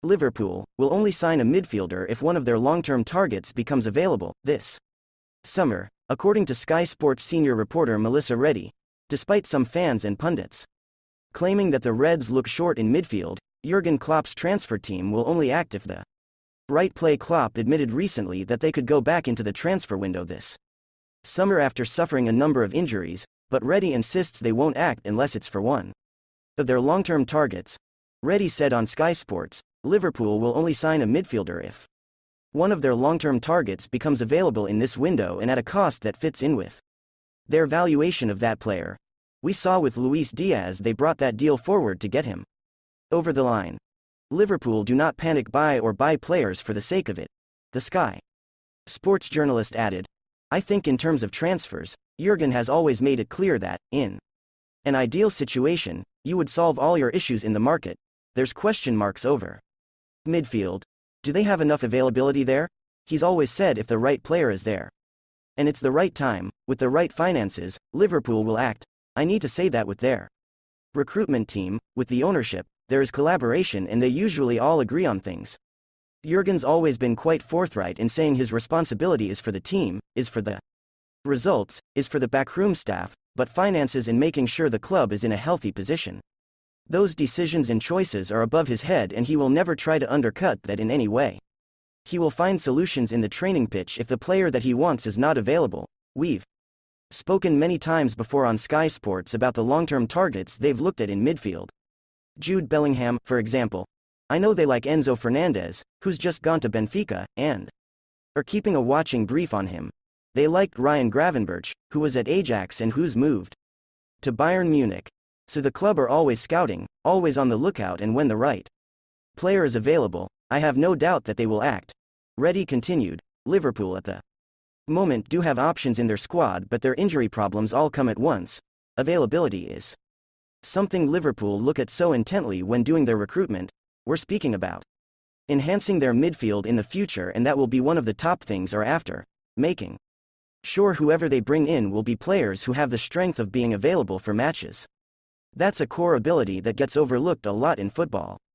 Liverpool will only sign a midfielder if one of their long-term targets becomes available this summer, according to Sky Sports senior reporter Melissa Reddy, despite some fans and pundits claiming that the Reds look short in midfield. Jurgen Klopp's transfer team will only act if the right play. Klopp admitted recently that they could go back into the transfer window this summer after suffering a number of injuries, but Reddy insists they won't act unless it's for one of their long-term targets. Reddy said on Sky Sports, Liverpool will only sign a midfielder if one of their long-term targets becomes available in this window and at a cost that fits in with their valuation of that player. We saw with Luis Diaz they brought that deal forward to get him over the line. Liverpool do not panic buy players for the sake of it, the Sky Sports journalist added. I think in terms of transfers, Jurgen has always made it clear that, in an ideal situation, you would solve all your issues in the market. There's question marks over midfield. Do they have enough availability there? He's always said if the right player is there and it's the right time, with the right finances, Liverpool will act. I need to say that with their recruitment team, with the ownership, there is collaboration and they usually all agree on things. Jurgen's always been quite forthright in saying his responsibility is for the team, is for the results, is for the backroom staff, but finances and making sure the club is in a healthy position. Those decisions and choices are above his head and he will never try to undercut that in any way. He will find solutions in the training pitch if the player that he wants is not available. We've spoken many times before on Sky Sports about the long-term targets they've looked at in midfield. Jude Bellingham, for example. I know they like Enzo Fernandez, who's just gone to Benfica, and are keeping a watching brief on him. They liked Ryan Gravenberch, who was at Ajax and who's moved to Bayern Munich. So the club are always scouting, always on the lookout, and when the right player is available, I have no doubt that they will act. Reddy continued. Liverpool at the moment do have options in their squad, but their injury problems all come at once. Availability is something Liverpool look at so intently when doing their recruitment. We're speaking about enhancing their midfield in the future, and that will be one of the top things are after making sure whoever they bring in will be players who have the strength of being available for matches. That's a core ability that gets overlooked a lot in football.